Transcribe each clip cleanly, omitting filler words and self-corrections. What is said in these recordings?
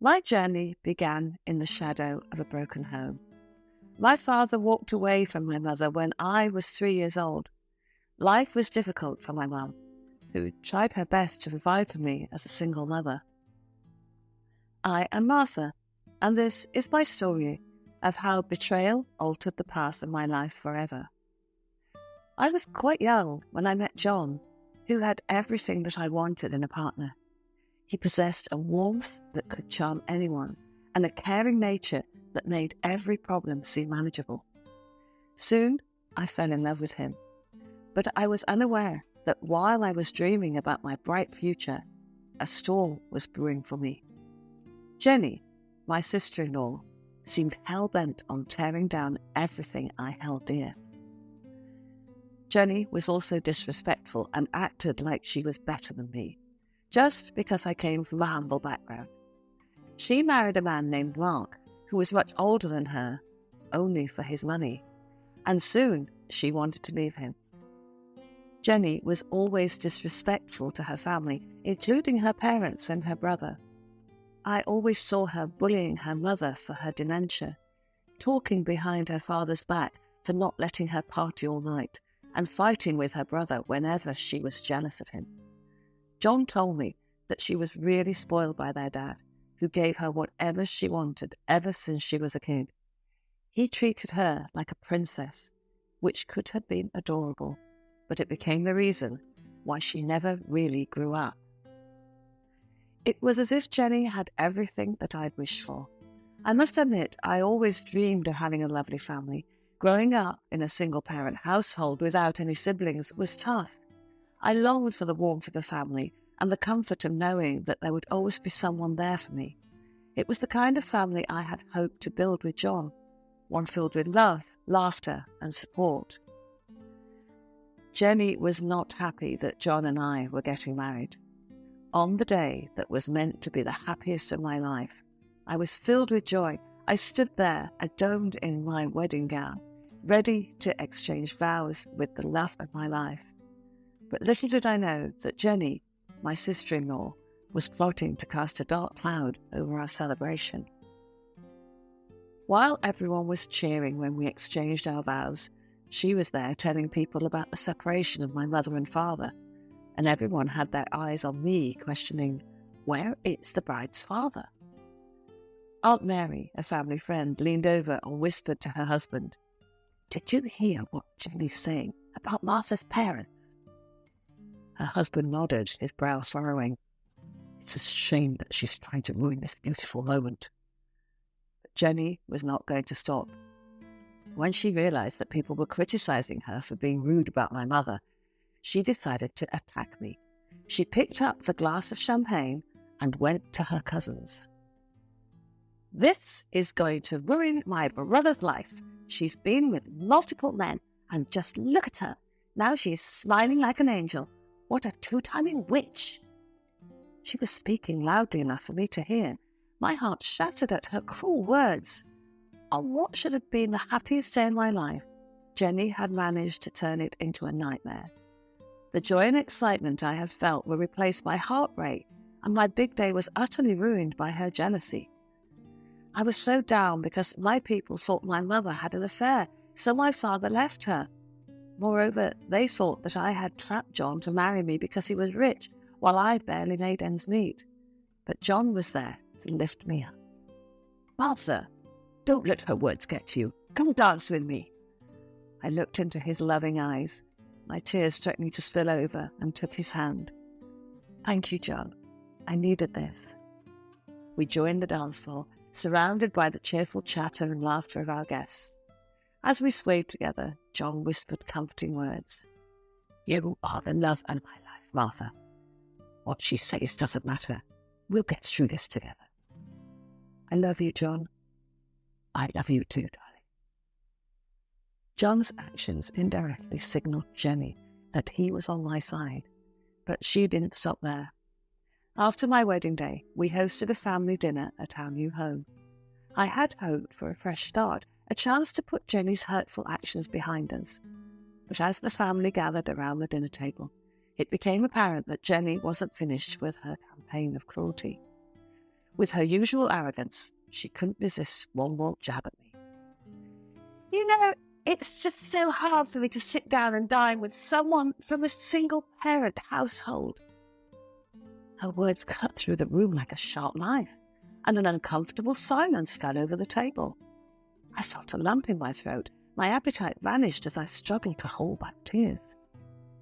My journey began in the shadow of a broken home. My father walked away from my mother when I was 3 years old. Life was difficult for my mum, who tried her best to provide for me as a single mother. I am Martha, and this is my story of how betrayal altered the path of my life forever. I was quite young when I met John, who had everything that I wanted in a partner. He possessed a warmth that could charm anyone and a caring nature that made every problem seem manageable. Soon, I fell in love with him, but I was unaware that while I was dreaming about my bright future, a storm was brewing for me. Jenny, my sister-in-law, seemed hell-bent on tearing down everything I held dear. Jenny was also disrespectful and acted like she was better than me, just because I came from a humble background. She married a man named Mark, who was much older than her, only for his money, and soon she wanted to leave him. Jenny was always disrespectful to her family, including her parents and her brother. I always saw her bullying her mother for her dementia, talking behind her father's back for not letting her party all night, and fighting with her brother whenever she was jealous of him. John told me that she was really spoiled by their dad, who gave her whatever she wanted ever since she was a kid. He treated her like a princess, which could have been adorable, but it became the reason why she never really grew up. It was as if Jenny had everything that I'd wished for. I must admit, I always dreamed of having a lovely family. Growing up in a single-parent household without any siblings was tough. I longed for the warmth of a family and the comfort of knowing that there would always be someone there for me. It was the kind of family I had hoped to build with John, one filled with love, laughter, and support. Jenny was not happy that John and I were getting married. On the day that was meant to be the happiest of my life, I was filled with joy. I stood there, adorned in my wedding gown, ready to exchange vows with the love of my life. But little did I know that Jenny, my sister-in-law, was plotting to cast a dark cloud over our celebration. While everyone was cheering when we exchanged our vows, she was there telling people about the separation of my mother and father, and everyone had their eyes on me, questioning, where is the bride's father? Aunt Mary, a family friend, leaned over and whispered to her husband, "Did you hear what Jenny's saying about Martha's parents?" Her husband nodded, his brow furrowing. "It's a shame that she's trying to ruin this beautiful moment." But Jenny was not going to stop. When she realized that people were criticizing her for being rude about my mother, she decided to attack me. She picked up the glass of champagne and went to her cousins. "This is going to ruin my brother's life. She's been with multiple men, and just look at her. Now she's smiling like an angel. What a two-timing witch!" She was speaking loudly enough for me to hear. My heart shattered at her cruel words. On what should have been the happiest day in my life, Jenny had managed to turn it into a nightmare. The joy and excitement I had felt were replaced by heartbreak, and my big day was utterly ruined by her jealousy. I was so down because my people thought my mother had an affair, so my father left her. Moreover, they thought that I had trapped John to marry me because he was rich, while I barely made ends meet. But John was there to lift me up. "Martha, don't let her words get to you. Come dance with me." I looked into his loving eyes. My tears threatening to spill over, and took his hand. "Thank you, John. I needed this." We joined the dance floor, surrounded by the cheerful chatter and laughter of our guests. As we swayed together, John whispered comforting words. "You are the love of my life, Martha. What she says doesn't matter. We'll get through this together." "I love you, John." "I love you too, darling." John's actions indirectly signaled Jenny that he was on my side, but she didn't stop there. After my wedding day, we hosted a family dinner at our new home. I had hoped for a fresh start, a chance to put Jenny's hurtful actions behind us. But as the family gathered around the dinner table, it became apparent that Jenny wasn't finished with her campaign of cruelty. With her usual arrogance, she couldn't resist one more jab at me. You know, it's just so hard for me to sit down and dine with someone from a single-parent household. Her words cut through the room like a sharp knife, and an uncomfortable silence fell over the table. I felt a lump in my throat. My appetite vanished as I struggled to hold back tears.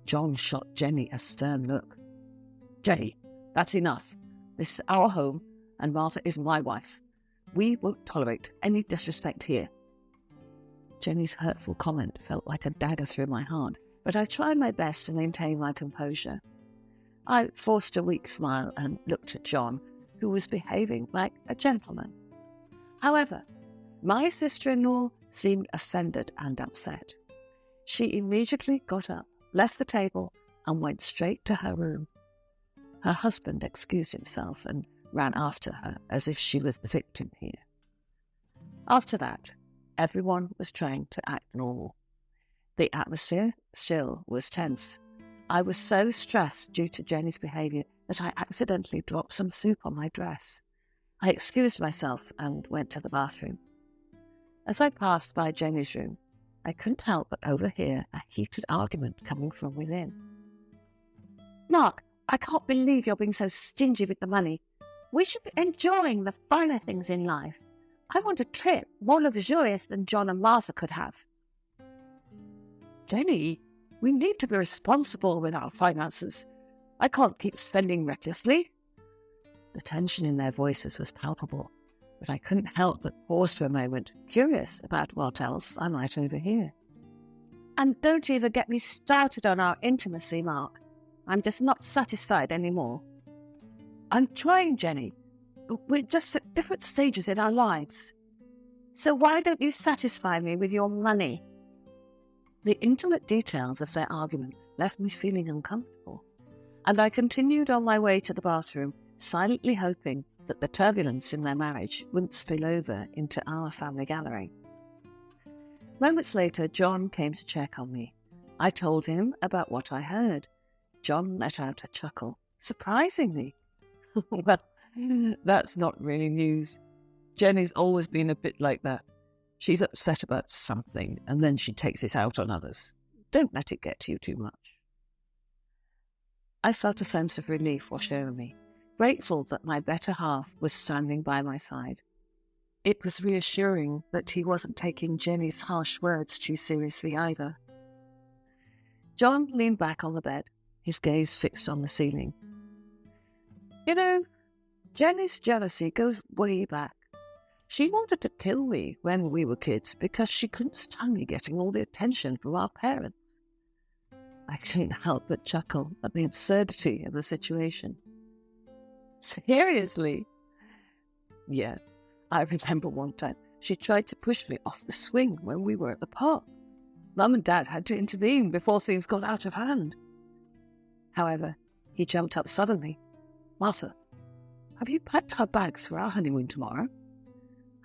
John shot Jenny a stern look. Jenny, that's enough. This is our home, and Martha is my wife. We won't tolerate any disrespect here. Jenny's hurtful comment felt like a dagger through my heart, but I tried my best to maintain my composure. I forced a weak smile and looked at John, who was behaving like a gentleman. However, my sister-in-law seemed offended and upset. She immediately got up, left the table, and went straight to her room. Her husband excused himself and ran after her as if she was the victim here. After that, everyone was trying to act normal. The atmosphere still was tense. I was so stressed due to Jenny's behaviour that I accidentally dropped some soup on my dress. I excused myself and went to the bathroom. As I passed by Jenny's room, I couldn't help but overhear a heated argument coming from within. Mark, I can't believe you're being so stingy with the money. We should be enjoying the finer things in life. I want a trip more luxurious than John and Martha could have. Jenny, we need to be responsible with our finances. I can't keep spending recklessly. The tension in their voices was palpable, but I couldn't help but pause for a moment, curious about what else I might overhear. And don't even get me started on our intimacy, Mark. I'm just not satisfied anymore. I'm trying, Jenny. We're just at different stages in our lives. So why don't you satisfy me with your money? The intimate details of their argument left me feeling uncomfortable, and I continued on my way to the bathroom, silently hoping that the turbulence in their marriage wouldn't spill over into our family gathering. Moments later, John came to check on me. I told him about what I heard. John let out a chuckle. Surprisingly. Well, that's not really news. Jenny's always been a bit like that. She's upset about something, and then she takes it out on others. Don't let it get to you too much. I felt a sense of relief wash over me, grateful that my better half was standing by my side. It was reassuring that he wasn't taking Jenny's harsh words too seriously either. John leaned back on the bed, his gaze fixed on the ceiling. You know, Jenny's jealousy goes way back. She wanted to kill me when we were kids because she couldn't stand me getting all the attention from our parents. I couldn't help but chuckle at the absurdity of the situation. Seriously? Yeah, I remember one time she tried to push me off the swing when we were at the park. Mum and Dad had to intervene before things got out of hand. However, he jumped up suddenly. Martha, have you packed our bags for our honeymoon tomorrow?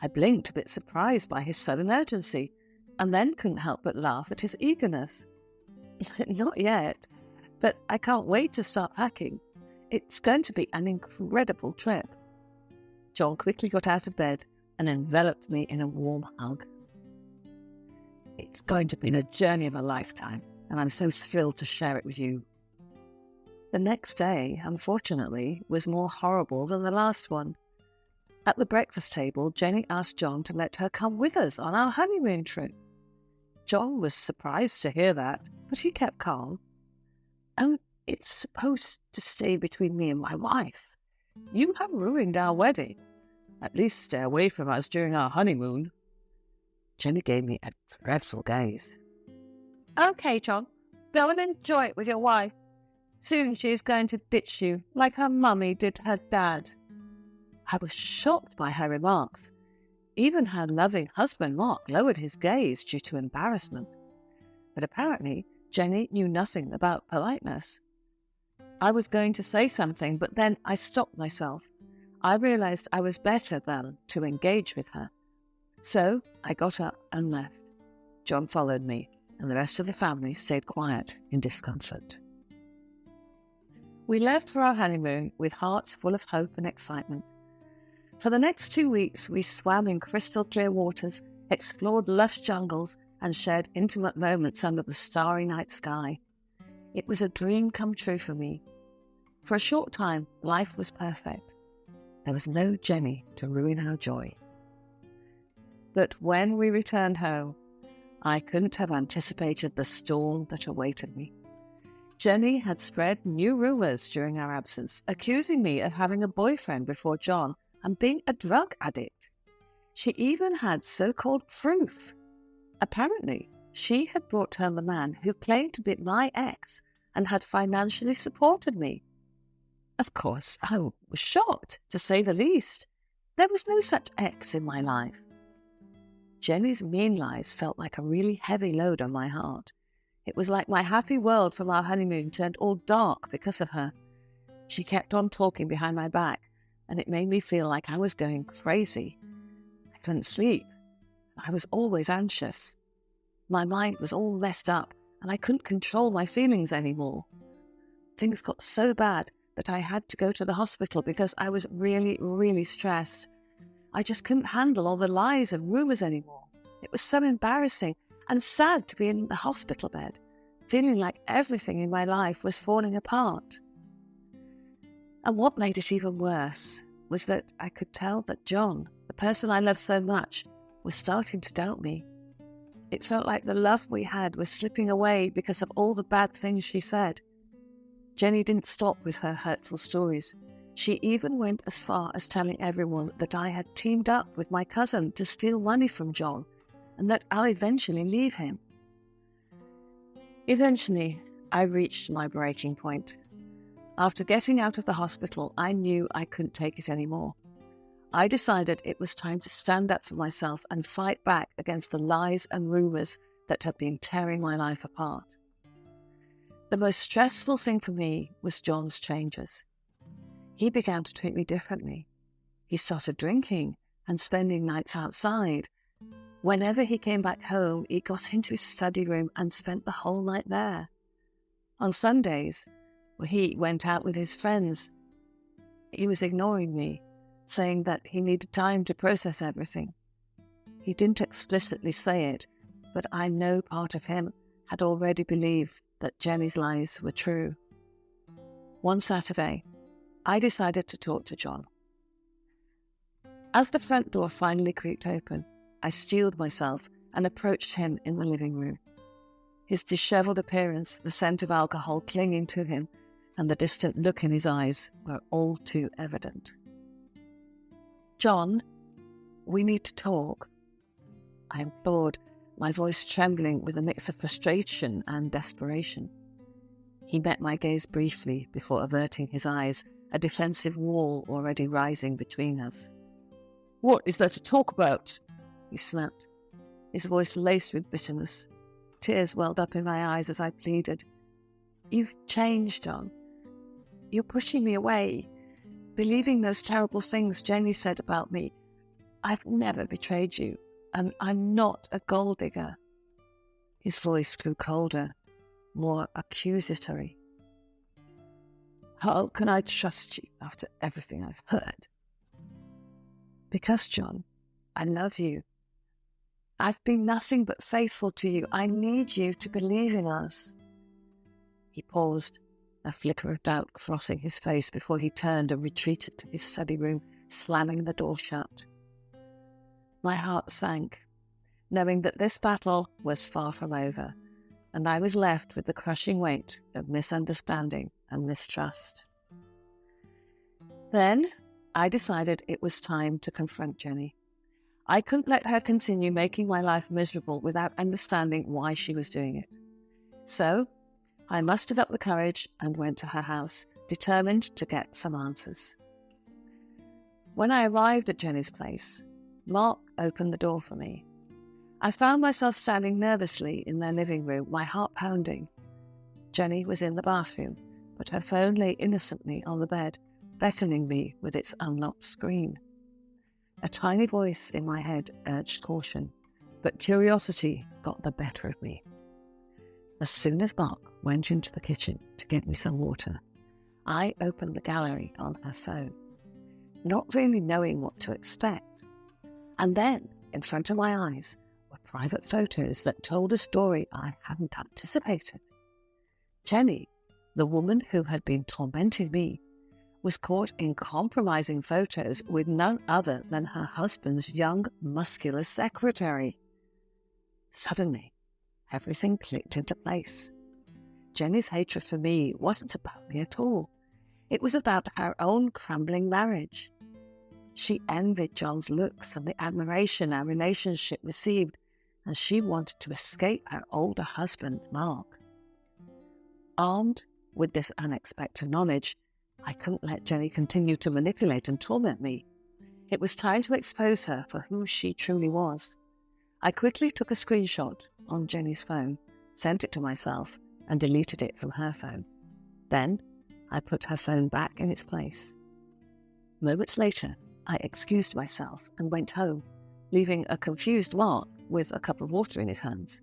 I blinked, a bit surprised by his sudden urgency, and then couldn't help but laugh at his eagerness. Not yet, but I can't wait to start packing. It's going to be an incredible trip. John quickly got out of bed and enveloped me in a warm hug. It's going to be the journey of a lifetime, and I'm so thrilled to share it with you. The next day, unfortunately, was more horrible than the last one. At the breakfast table, Jenny asked John to let her come with us on our honeymoon trip. John was surprised to hear that, but he kept calm. Oh, it's supposed to stay between me and my wife. You have ruined our wedding. At least stay away from us during our honeymoon. Jenny gave me a dreadful gaze. Okay, John, go and enjoy it with your wife. Soon she is going to ditch you, like her mummy did her dad. I was shocked by her remarks. Even her loving husband, Mark, lowered his gaze due to embarrassment. But apparently, Jenny knew nothing about politeness. I was going to say something, but then I stopped myself. I realized I was better than to engage with her. So I got up and left. John followed me, and the rest of the family stayed quiet in discomfort. We left for our honeymoon with hearts full of hope and excitement. For the next 2 weeks, we swam in crystal clear waters, explored lush jungles, and shared intimate moments under the starry night sky. It was a dream come true for me. For a short time, life was perfect. There was no Jenny to ruin our joy. But when we returned home, I couldn't have anticipated the storm that awaited me. Jenny had spread new rumours during our absence, accusing me of having a boyfriend before John and being a drug addict. She even had so-called proof. Apparently, she had brought home a man who claimed to be my ex and had financially supported me. Of course, I was shocked, to say the least. There was no such ex in my life. Jenny's mean lies felt like a really heavy load on my heart. It was like my happy world from our honeymoon turned all dark because of her. She kept on talking behind my back, and it made me feel like I was going crazy. I couldn't sleep. I was always anxious. My mind was all messed up, and I couldn't control my feelings anymore. Things got so bad that I had to go to the hospital because I was really, really stressed. I just couldn't handle all the lies and rumours anymore. It was so embarrassing and sad to be in the hospital bed, feeling like everything in my life was falling apart. And what made it even worse was that I could tell that John, the person I loved so much, was starting to doubt me. It felt like the love we had was slipping away because of all the bad things she said. Jenny didn't stop with her hurtful stories. She even went as far as telling everyone that I had teamed up with my cousin to steal money from John and that I'll eventually leave him. Eventually, I reached my breaking point. After getting out of the hospital, I knew I couldn't take it anymore. I decided it was time to stand up for myself and fight back against the lies and rumours that had been tearing my life apart. The most stressful thing for me was John's changes. He began to treat me differently. He started drinking and spending nights outside. Whenever he came back home, he got into his study room and spent the whole night there. On Sundays, he went out with his friends. He was ignoring me, saying that he needed time to process everything. He didn't explicitly say it, but I know part of him had already believed that Jenny's lies were true. One Saturday, I decided to talk to John. As the front door finally creaked open, I steeled myself and approached him in the living room. His dishevelled appearance, the scent of alcohol clinging to him, and the distant look in his eyes were all too evident. "John, we need to talk," I implored, my voice trembling with a mix of frustration and desperation. He met my gaze briefly before averting his eyes, a defensive wall already rising between us. "What is there to talk about?" he snapped, his voice laced with bitterness. Tears welled up in my eyes as I pleaded. "You've changed, John. You're pushing me away, believing those terrible things Jenny said about me. I've never betrayed you, and I'm not a gold digger." His voice grew colder, more accusatory. "How can I trust you after everything I've heard?" "Because, John, I love you. I've been nothing but faithful to you. I need you to believe in us." He paused, a flicker of doubt crossing his face before he turned and retreated to his study room, slamming the door shut. My heart sank, knowing that this battle was far from over, and I was left with the crushing weight of misunderstanding and mistrust. Then I decided it was time to confront Jenny. I couldn't let her continue making my life miserable without understanding why she was doing it. So I mustered up the courage and went to her house, determined to get some answers. When I arrived at Jenny's place, Mark opened the door for me. I found myself standing nervously in their living room, my heart pounding. Jenny was in the bathroom, but her phone lay innocently on the bed, beckoning me with its unlocked screen. A tiny voice in my head urged caution, but curiosity got the better of me. As soon as Mark went into the kitchen to get me some water, I opened the gallery on her phone. not really knowing what to expect. And then, in front of my eyes, were private photos that told a story I hadn't anticipated. Jenny, the woman who had been tormenting me, was caught in compromising photos with none other than her husband's young, muscular secretary. Suddenly, everything clicked into place. Jenny's hatred for me wasn't about me at all. It was about her own crumbling marriage. She envied John's looks and the admiration our relationship received, and she wanted to escape her older husband, Mark. Armed with this unexpected knowledge, I couldn't let Jenny continue to manipulate and torment me. It was time to expose her for who she truly was. I quickly took a screenshot on Jenny's phone, sent it to myself, and deleted it from her phone. Then, I put her phone back in its place. Moments later, I excused myself and went home, leaving a confused Mark with a cup of water in his hands.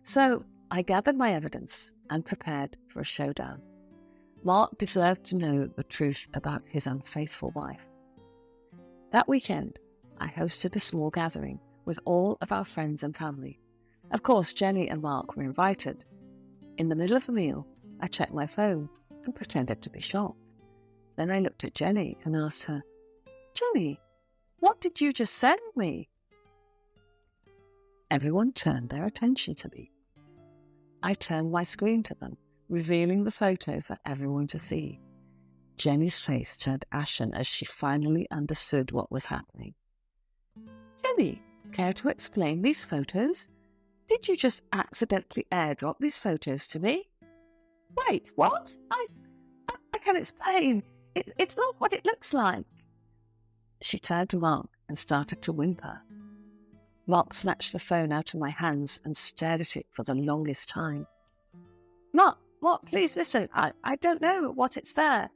So, I gathered my evidence and prepared for a showdown. Mark deserved to know the truth about his unfaithful wife. That weekend, I hosted a small gathering with all of our friends and family. Of course, Jenny and Mark were invited. In the middle of the meal, I checked my phone and pretended to be shocked. Then I looked at Jenny and asked her, "Jenny, what did you just send me?" Everyone turned their attention to me. I turned my screen to them, revealing the photo for everyone to see. Jenny's face turned ashen as she finally understood what was happening. "Jenny, care to explain these photos? Did you just accidentally airdrop these photos to me?" "Wait, what? I can explain. It's not what it looks like." She turned to Mark and started to whimper. Mark snatched the phone out of my hands and stared at it for the longest time. Mark, please listen. I don't know what it's there."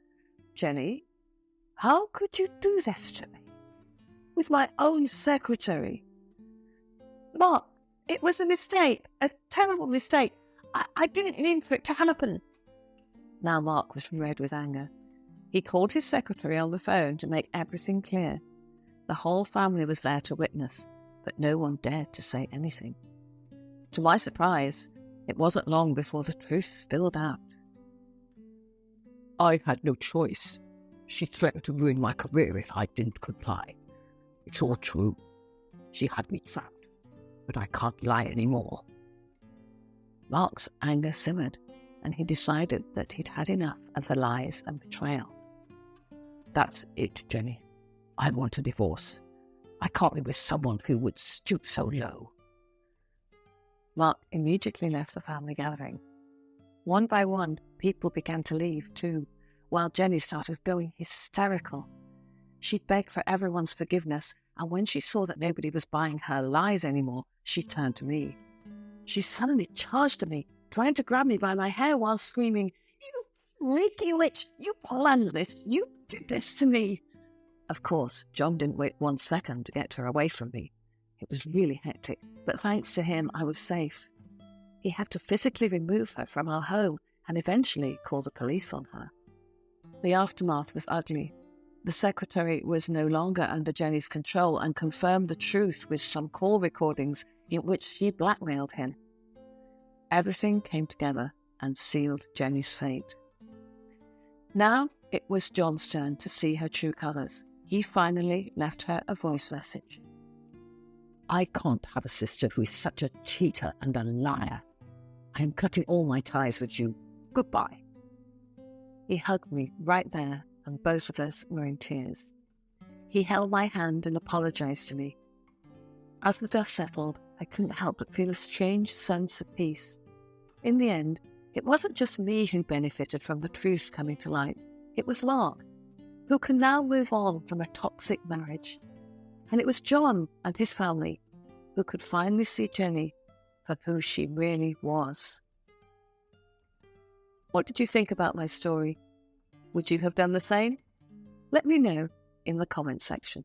"Jenny, how could you do this to me? With my own secretary?" "Mark, it was a mistake, a terrible mistake. I didn't mean for it to happen." Now Mark was red with anger. He called his secretary on the phone to make everything clear. The whole family was there to witness, but no one dared to say anything. To my surprise, it wasn't long before the truth spilled out. "I had no choice. She threatened to ruin my career if I didn't comply. It's all true. She had me trapped, but I can't lie anymore." Mark's anger simmered, and he decided that he'd had enough of the lies and betrayal. "That's it, Jenny. I want a divorce. I can't be with someone who would stoop so low." Mark immediately left the family gathering. One by one, people began to leave too, while Jenny started going hysterical. She begged for everyone's forgiveness, and when she saw that nobody was buying her lies anymore, she turned to me. She suddenly charged at me, trying to grab me by my hair while screaming, "You freaky witch! You planned this! You did this to me!" Of course, John didn't wait 1 second to get her away from me. It was really hectic, but thanks to him, I was safe. He had to physically remove her from our home and eventually call the police on her. The aftermath was ugly. The secretary was no longer under Jenny's control and confirmed the truth with some call recordings in which she blackmailed him. Everything came together and sealed Jenny's fate. Now it was John's turn to see her true colours. He finally left her a voice message. "I can't have a sister who is such a cheater and a liar. I am cutting all my ties with you. Goodbye." He hugged me right there, and both of us were in tears. He held my hand and apologised to me. As the dust settled, I couldn't help but feel a strange sense of peace. In the end, it wasn't just me who benefited from the truth coming to light. It was Mark, who can now move on from a toxic marriage. And it was John and his family who could finally see Jenny for who she really was. What did you think about my story? Would you have done the same? Let me know in the comment section.